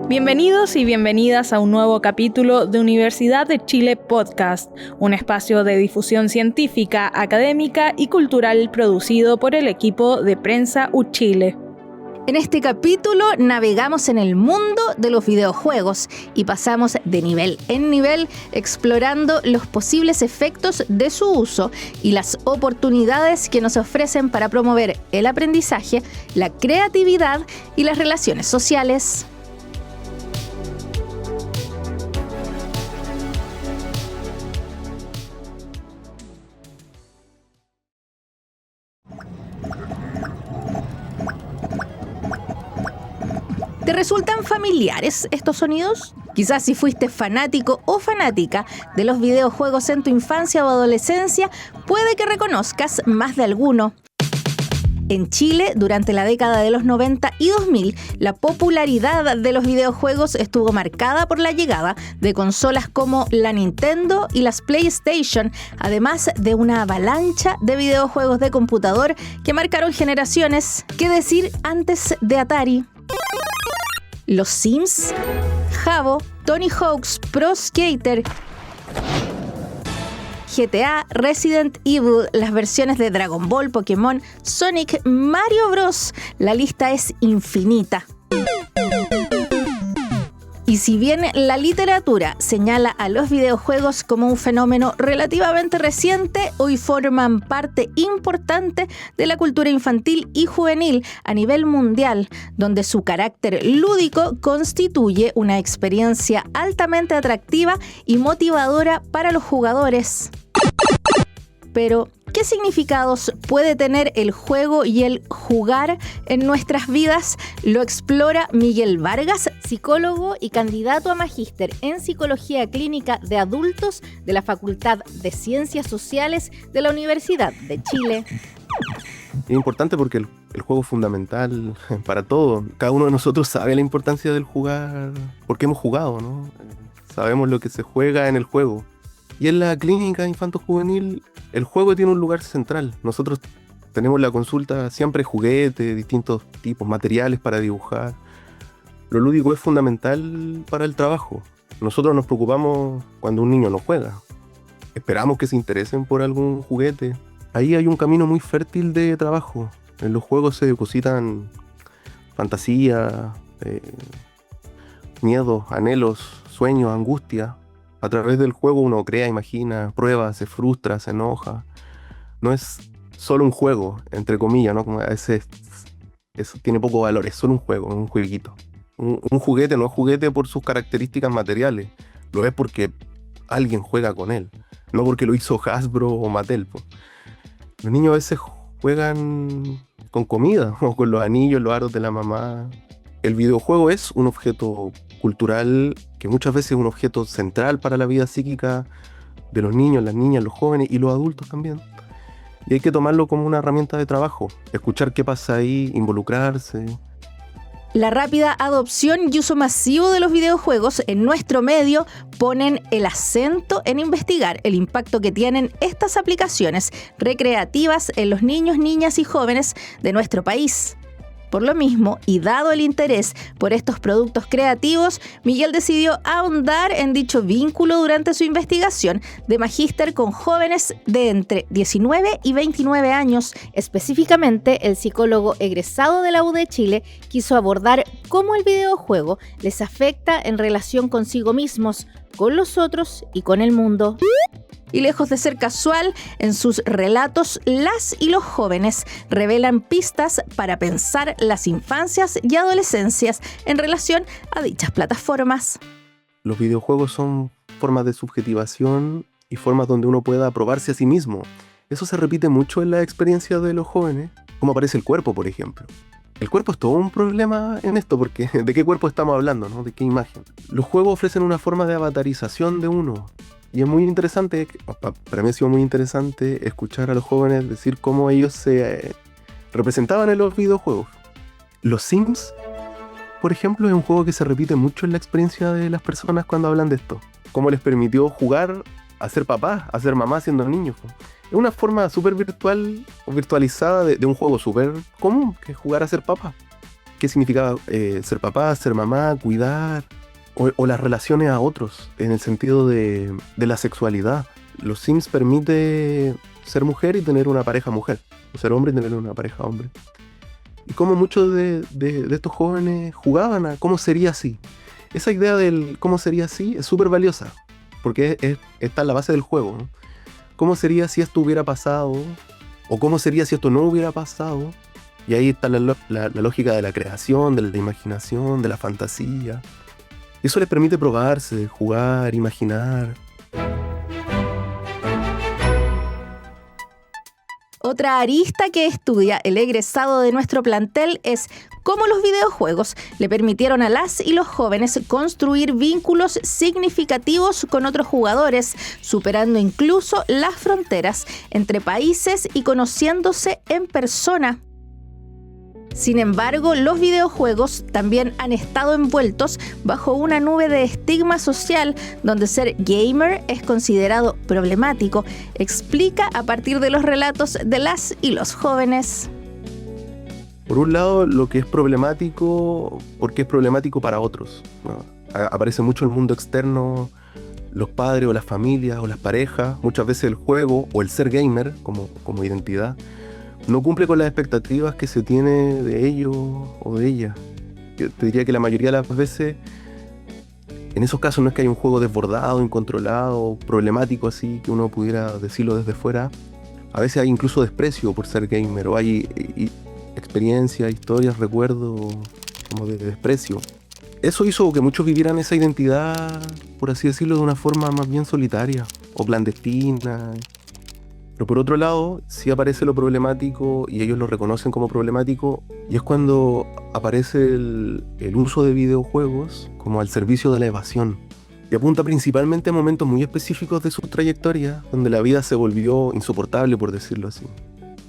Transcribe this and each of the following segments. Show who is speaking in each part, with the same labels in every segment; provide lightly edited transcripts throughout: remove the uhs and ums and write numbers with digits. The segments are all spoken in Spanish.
Speaker 1: Bienvenidos y bienvenidas a un nuevo capítulo de Universidad de Chile Podcast, un espacio de difusión científica, académica y cultural producido por el equipo de Prensa UChile.
Speaker 2: En este capítulo navegamos en el mundo de los videojuegos y pasamos de nivel en nivel explorando los posibles efectos de su uso y las oportunidades que nos ofrecen para promover el aprendizaje, la creatividad y las relaciones sociales. ¿Te resultan familiares estos sonidos? Quizás si fuiste fanático o fanática de los videojuegos en tu infancia o adolescencia, puede que reconozcas más de alguno. En Chile, durante la década de los 90 y 2000, la popularidad de los videojuegos estuvo marcada por la llegada de consolas como la Nintendo y las PlayStation, además de una avalancha de videojuegos de computador que marcaron generaciones. ¿Qué decir antes de Atari? Los Sims, Habbo, Tony Hawk's Pro Skater, GTA, Resident Evil, las versiones de Dragon Ball, Pokémon, Sonic, Mario Bros. La lista es infinita. Y si bien la literatura señala a los videojuegos como un fenómeno relativamente reciente, hoy forman parte importante de la cultura infantil y juvenil a nivel mundial, donde su carácter lúdico constituye una experiencia altamente atractiva y motivadora para los jugadores. Pero, ¿qué significados puede tener el juego y el jugar en nuestras vidas? Lo explora Miguel Vargas, psicólogo y candidato a magíster en Psicología Clínica de Adultos de la Facultad de Ciencias Sociales de la Universidad de Chile.
Speaker 3: Es importante porque el juego es fundamental para todo. Cada uno de nosotros sabe la importancia del jugar porque hemos jugado, ¿no? Sabemos lo que se juega en el juego. Y en la clínica infanto-juvenil, el juego tiene un lugar central. Nosotros tenemos la consulta siempre juguetes, distintos tipos, materiales para dibujar. Lo lúdico es fundamental para el trabajo. Nosotros nos preocupamos cuando un niño no juega. Esperamos que se interesen por algún juguete. Ahí hay un camino muy fértil de trabajo. En los juegos se depositan fantasía, miedos, anhelos, sueños, angustia. A través del juego uno crea, imagina, prueba, se frustra, se enoja. No es solo un juego, entre comillas, ¿no? Como a veces eso tiene poco valor, es solo un juego, un jueguito. Un juguete no es juguete por sus características materiales, lo es porque alguien juega con él, no porque lo hizo Hasbro o Mattel, po. Los niños a veces juegan con comida, o con los anillos, los aros de la mamá. El videojuego es un objeto cultural que muchas veces es un objeto central para la vida psíquica de los niños, las niñas, los jóvenes y los adultos también. Y hay que tomarlo como una herramienta de trabajo, escuchar qué pasa ahí, involucrarse.
Speaker 2: La rápida adopción y uso masivo de los videojuegos en nuestro medio ponen el acento en investigar el impacto que tienen estas aplicaciones recreativas en los niños, niñas y jóvenes de nuestro país. Por lo mismo, y dado el interés por estos productos creativos, Miguel decidió ahondar en dicho vínculo durante su investigación de magíster con jóvenes de entre 19 y 29 años. Específicamente, el psicólogo egresado de la U de Chile quiso abordar cómo el videojuego les afecta en relación consigo mismos, con los otros y con el mundo. Y lejos de ser casual, en sus relatos, las y los jóvenes revelan pistas para pensar las infancias y adolescencias en relación a dichas plataformas.
Speaker 3: Los videojuegos son formas de subjetivación y formas donde uno pueda probarse a sí mismo. Eso se repite mucho en la experiencia de los jóvenes, como aparece el cuerpo, por ejemplo. El cuerpo es todo un problema en esto, porque ¿de qué cuerpo estamos hablando, no? ¿De qué imagen? Los juegos ofrecen una forma de avatarización de uno. Y es muy interesante, para mí ha sido muy interesante escuchar a los jóvenes decir cómo ellos se representaban en los videojuegos. Los Sims, por ejemplo, es un juego que se repite mucho en la experiencia de las personas cuando hablan de esto. Cómo les permitió jugar a ser papás, a ser mamás siendo niños. Es una forma súper virtual o virtualizada de un juego súper común, que es jugar a ser papá. qué significaba ser papá, ser mamá, cuidar, o las relaciones a otros, en el sentido de la sexualidad. Los Sims permite ser mujer y tener una pareja mujer, o ser hombre y tener una pareja hombre. Y como muchos de estos jóvenes jugaban a cómo sería así. Esa idea del cómo sería así es súper valiosa, porque está en la base del juego, ¿no? ¿Cómo sería si esto hubiera pasado? ¿O cómo sería si esto no hubiera pasado? Y ahí está la lógica de la creación, de la imaginación, de la fantasía. Eso les permite probarse, jugar, imaginar.
Speaker 2: Otra arista que estudia el egresado de nuestro plantel es cómo los videojuegos le permitieron a las y los jóvenes construir vínculos significativos con otros jugadores, superando incluso las fronteras entre países y conociéndose en persona. Sin embargo, los videojuegos también han estado envueltos bajo una nube de estigma social donde ser gamer es considerado problemático, explica a partir de los relatos de las y los jóvenes.
Speaker 3: Por un lado, lo que es problemático, porque es problemático para otros, ¿no? Aparece mucho el mundo externo, los padres o las familias o las parejas, muchas veces el juego o el ser gamer como identidad no cumple con las expectativas que se tiene de ellos o de ella. Yo te diría que la mayoría de las veces, en esos casos no es que haya un juego desbordado, incontrolado, problemático así, que uno pudiera decirlo desde fuera. A veces hay incluso desprecio por ser gamer, o hay experiencias, historias, recuerdos como de desprecio. Eso hizo que muchos vivieran esa identidad, por así decirlo, de una forma más bien solitaria o clandestina. Pero por otro lado, sí aparece lo problemático y ellos lo reconocen como problemático, y es cuando aparece el uso de videojuegos como al servicio de la evasión. Y apunta principalmente a momentos muy específicos de su trayectoria, donde la vida se volvió insoportable, por decirlo así.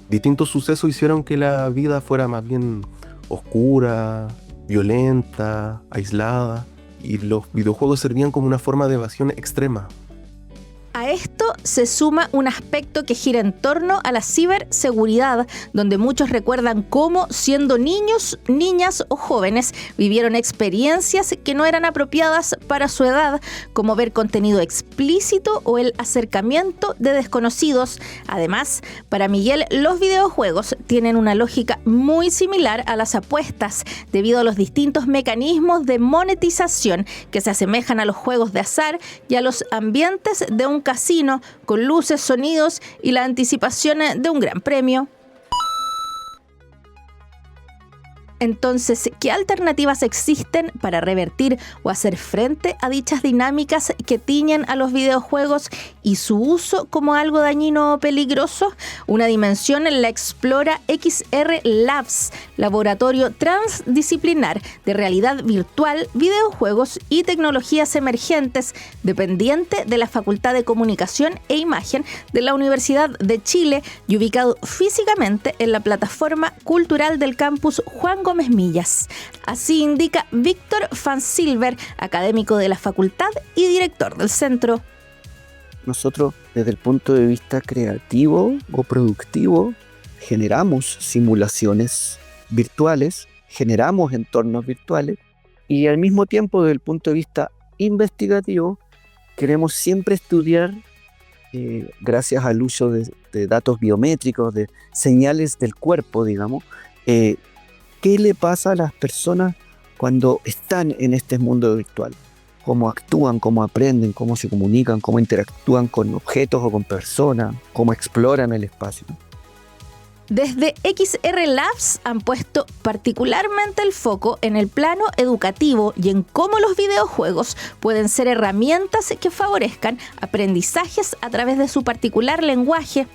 Speaker 3: Distintos sucesos hicieron que la vida fuera más bien oscura, violenta, aislada, y los videojuegos servían como una forma de evasión extrema.
Speaker 2: A esto se suma un aspecto que gira en torno a la ciberseguridad, donde muchos recuerdan cómo, siendo niños, niñas o jóvenes, vivieron experiencias que no eran apropiadas para su edad, como ver contenido explícito o el acercamiento de desconocidos. Además, para Miguel, los videojuegos tienen una lógica muy similar a las apuestas, debido a los distintos mecanismos de monetización que se asemejan a los juegos de azar y a los ambientes de un casino, con luces, sonidos y la anticipación de un gran premio. Entonces, ¿qué alternativas existen para revertir o hacer frente a dichas dinámicas que tiñen a los videojuegos y su uso como algo dañino o peligroso? Una dimensión la explora XR Labs, laboratorio transdisciplinar de realidad virtual, videojuegos y tecnologías emergentes, dependiente de la Facultad de Comunicación e Imagen de la Universidad de Chile y ubicado físicamente en la plataforma cultural del campus Juan Gómez Millas. Así indica Víctor Fansilver, académico de la facultad y director del centro.
Speaker 4: Nosotros, desde el punto de vista creativo o productivo, generamos simulaciones virtuales, generamos entornos virtuales, y al mismo tiempo, desde el punto de vista investigativo, queremos siempre estudiar, gracias al uso de datos biométricos, de señales del cuerpo, digamos, qué le pasa a las personas cuando están en este mundo virtual, cómo actúan, cómo aprenden, cómo se comunican, cómo interactúan con objetos o con personas, cómo exploran el espacio.
Speaker 2: Desde XR Labs han puesto particularmente el foco en el plano educativo y en cómo los videojuegos pueden ser herramientas que favorezcan aprendizajes a través de su particular lenguaje.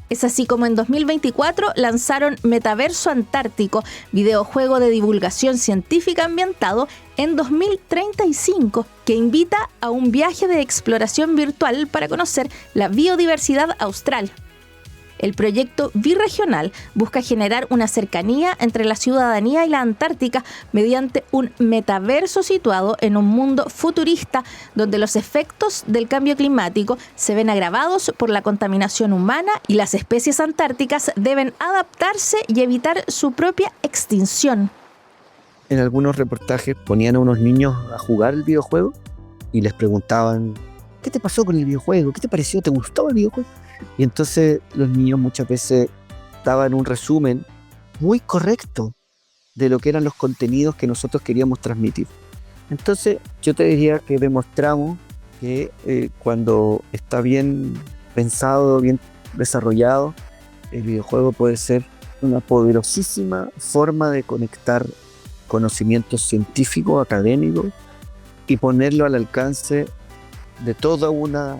Speaker 2: Es así como en 2024 lanzaron Metaverso Antártico, videojuego de divulgación científica ambientado en 2035, que invita a un viaje de exploración virtual para conocer la biodiversidad austral. El proyecto birregional busca generar una cercanía entre la ciudadanía y la Antártica mediante un metaverso situado en un mundo futurista donde los efectos del cambio climático se ven agravados por la contaminación humana y las especies antárticas deben adaptarse y evitar su propia extinción.
Speaker 4: en algunos reportajes ponían a unos niños a jugar el videojuego y les preguntaban, ¿qué te pasó con el videojuego? ¿Qué te pareció? ¿Te gustó el videojuego? Y entonces los niños muchas veces daban un resumen muy correcto de lo que eran los contenidos que nosotros queríamos transmitir. Entonces yo te diría que demostramos que cuando está bien pensado, bien desarrollado, el videojuego puede ser una poderosísima forma de conectar conocimientos científicos, académicos, y ponerlo al alcance de toda una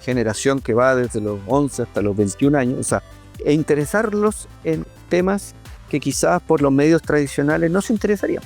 Speaker 4: generación que va desde los 11 hasta los 21 años, o sea, e interesarlos en temas que quizás por los medios tradicionales no se interesarían.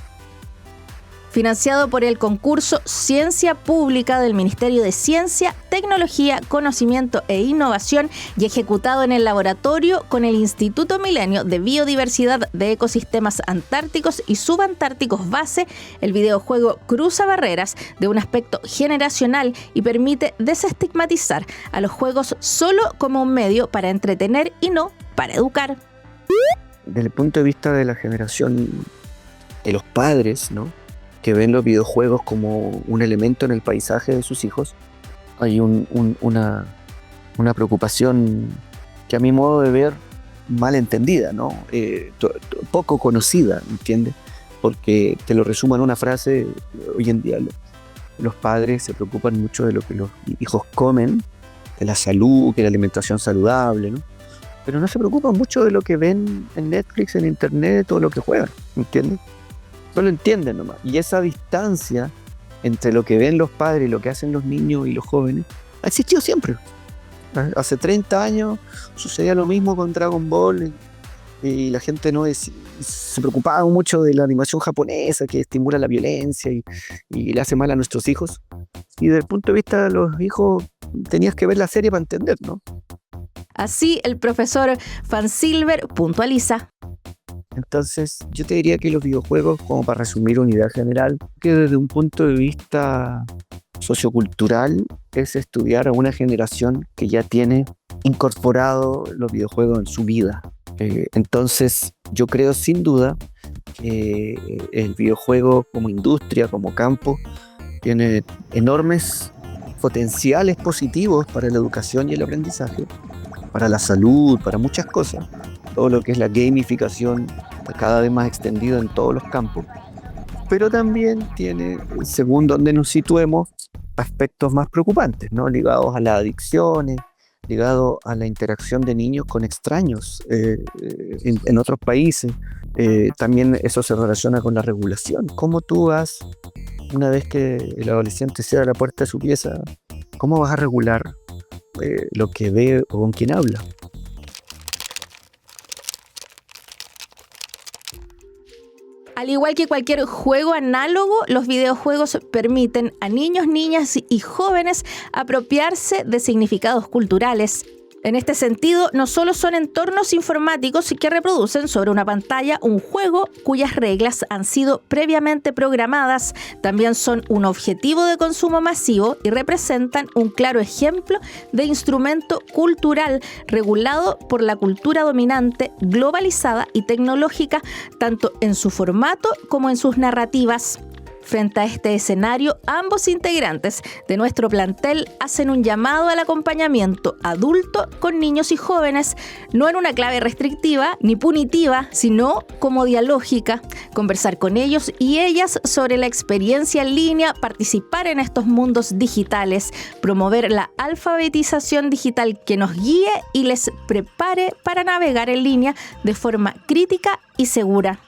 Speaker 2: Financiado por el concurso Ciencia Pública del Ministerio de Ciencia, Tecnología, Conocimiento e Innovación y ejecutado en el laboratorio con el Instituto Milenio de Biodiversidad de Ecosistemas Antárticos y Subantárticos Base, el videojuego cruza barreras de un aspecto generacional y permite desestigmatizar a los juegos solo como un medio para entretener y no para educar.
Speaker 4: Desde el punto de vista de la generación de los padres, ¿no?, que ven los videojuegos como un elemento en el paisaje de sus hijos, hay una preocupación que a mi modo de ver mal entendida, ¿no? Poco conocida, ¿entiendes? Porque te lo resumo en una frase, hoy en día los padres se preocupan mucho de lo que los hijos comen, de la salud, de la alimentación saludable, ¿no? Pero no se preocupan mucho de lo que ven en Netflix, en internet, o lo que juegan, ¿entiendes? Solo entienden nomás. Y esa distancia entre lo que ven los padres y lo que hacen los niños y los jóvenes ha existido siempre. Hace 30 años sucedía lo mismo con Dragon Ball y la gente se preocupaba mucho de la animación japonesa que estimula la violencia y le hace mal a nuestros hijos. Y desde el punto de vista de los hijos tenías que ver la serie para entender, ¿no?
Speaker 2: Así el profesor Van Silver puntualiza.
Speaker 4: Entonces, yo te diría que los videojuegos, como para resumir una idea general, que desde un punto de vista sociocultural es estudiar a una generación que ya tiene incorporado los videojuegos en su vida. Entonces, yo creo sin duda que el videojuego como industria, como campo, tiene enormes potenciales positivos para la educación y el aprendizaje, para la salud, para muchas cosas. Todo lo que es la gamificación cada vez más extendido en todos los campos. Pero también tiene, según donde nos situemos, aspectos más preocupantes, ¿no?, ligados a las adicciones, ligados a la interacción de niños con extraños en otros países. También eso se relaciona con la regulación. ¿Cómo tú vas, una vez que el adolescente cierra la puerta de su pieza, cómo vas a regular lo que ve o con quién habla?
Speaker 2: Al igual que cualquier juego análogo, los videojuegos permiten a niños, niñas y jóvenes apropiarse de significados culturales. En este sentido, no solo son entornos informáticos que reproducen sobre una pantalla un juego cuyas reglas han sido previamente programadas, también son un objetivo de consumo masivo y representan un claro ejemplo de instrumento cultural regulado por la cultura dominante, globalizada y tecnológica, tanto en su formato como en sus narrativas. Frente a este escenario, ambos integrantes de nuestro plantel hacen un llamado al acompañamiento adulto con niños y jóvenes, no en una clave restrictiva ni punitiva, sino como dialógica. Conversar con ellos y ellas sobre la experiencia en línea, participar en estos mundos digitales, promover la alfabetización digital que nos guíe y les prepare para navegar en línea de forma crítica y segura.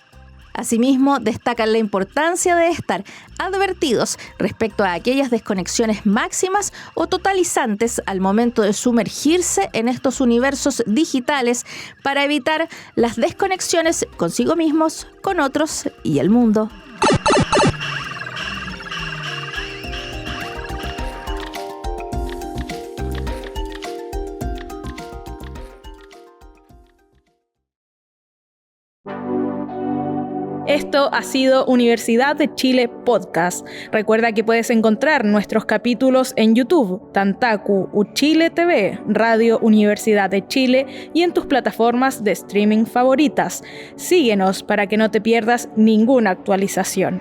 Speaker 2: Asimismo, destacan la importancia de estar advertidos respecto a aquellas desconexiones máximas o totalizantes al momento de sumergirse en estos universos digitales para evitar las desconexiones consigo mismos, con otros y el mundo.
Speaker 1: Esto ha sido Universidad de Chile Podcast. Recuerda que puedes encontrar nuestros capítulos en YouTube, Tantaku, Uchile TV, Radio Universidad de Chile y en tus plataformas de streaming favoritas. Síguenos para que no te pierdas ninguna actualización.